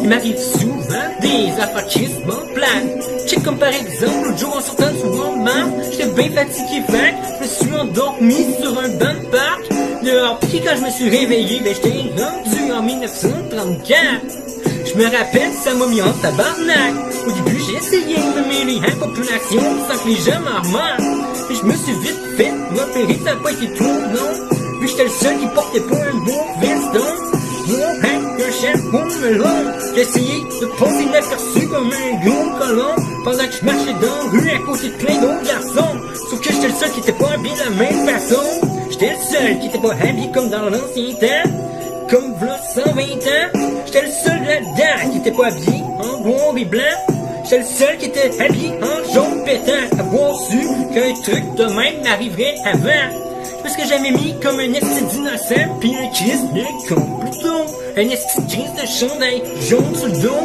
Il m'arrive souvent des affaires crissement plates. Check comme par exemple, l'autre jour en sortant du Walmart, j'étais bien fatigué, fait je me suis endormi sur un banc de parc. Dehors, puis quand je me suis réveillé, ben j'étais rendu en 1934. Je me rappelle, ça m'a mis en tabarnak. Au début, j'ai essayé de mêler à la population sans que les gens m'en remarquent. Puis je me suis vite fait repérer, ça n'a pas été tout, non. Puis j'étais le seul qui portait pas un beau veston. Un chapeau melon. J'ai essayé de passer inaperçu comme un gros colon pendant que je marchais dans la rue à côté de plein d'autres garçons. Sauf que j'étais le seul qui était pas habillé de la même façon. J'étais le seul qui était pas habillé comme dans l'ancien temps. Comme v'là 120 ans. J'étais le seul là-dedans qui était pas habillé en noir et blanc. J'étais le seul qui était habillé en jaune pétant. Avoir su qu'un truc de même m'arriverait avant. Parce que j'avais mis comme un esti d'innocent pis un kiss de con plutôt. Un esti de grise de chandail jaune sur le dos.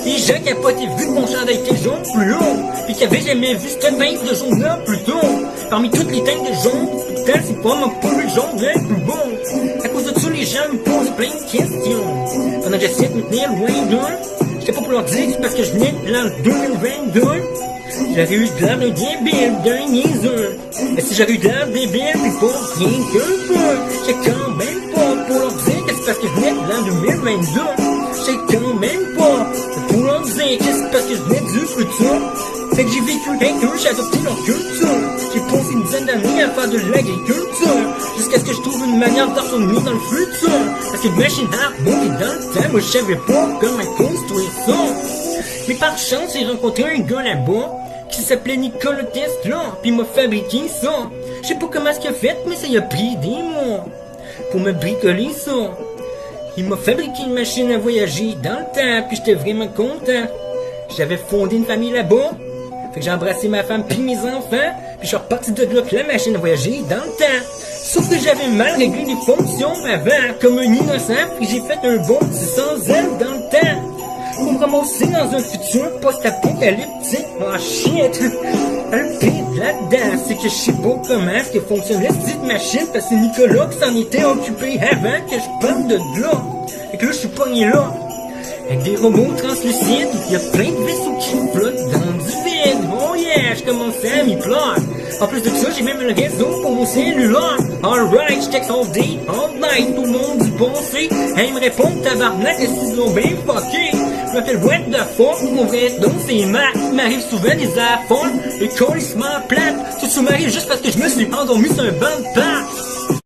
Les gens qui capotaient vu que mon chandail était jaune plus haut. Pis qui avaient jamais vu cette teinte de jaune là plus tôt. Parmi toutes les teintes de jaune, pourtant c'est pas mon poule jaune le plus beau. À cause de ça, les gens me posaient plein de questions. Pendant que j'essayais de me tenir loin d'eux, j'étais pas pour leur dire c'est parce que je venais de l'an 2022. J'aurais eu de l'air d'un débile, d'un niaiseux. Mais si j'aurais eu de l'air débile, pis pas rien qu'un peu, j'sais quand même pas pour leur dire que c'est parce que je venais de l'an 2022. J'sais quand même pas pour leur dire que c'est parce que je venais du futur. Fait que j'ai vécu avec eux, j'ai adopté leur culture. J'ai passé une dizaine d'années à faire de l'agriculture, jusqu'à ce que je trouve une manière de retourner dans le futur. Parce que machine à rebondir dans le temps, moi je savais pas comment construire ça. Mais par chance, j'ai rencontré un gars là-bas qui s'appelait Nicolas Tesla, pis il m'a fabriqué ça. Je sais pas comment ce qu'il a fait, mais ça y a pris des mois pour me bricoler ça. Il m'a fabriqué une machine à voyager dans le temps, puis j'étais vraiment content. J'avais fondé une famille là-bas, fait que j'ai embrassé ma femme puis mes enfants, puis je suis reparti de là avec la machine à voyager dans le temps. Sauf que j'avais mal réglé les fonctions avant, comme un innocent, puis j'ai fait un bon petit sans elle dans le temps. Pour me ramasser dans un futur post-apocalyptique. Oh shit! Un pire là-dedans, c'est que je sais pas comment est-ce que fonctionnait cette machine, parce que c'est Nicolas qui s'en était occupé avant que je parte de là. Et que là, je suis pogné là. Avec des robots translucides, il y a plein de vaisseaux qui flottent dans du vide. Oh yeah, je commençais à m'y plaire. En plus de ça, j'ai même un réseau pour mon cellulaire. Alright, je texte all day, all night, tout le monde du passé. Hey, il me répond, tabarnak, est-ce qu'ils ont bien fucké? Je m'appelle Brett de Fort, mon vrai nom c'est Mac. Il m'arrive souvent des affaires, et colissement plate. Tout ça m'arrive juste parce que je me suis endormi sur un banc de parc.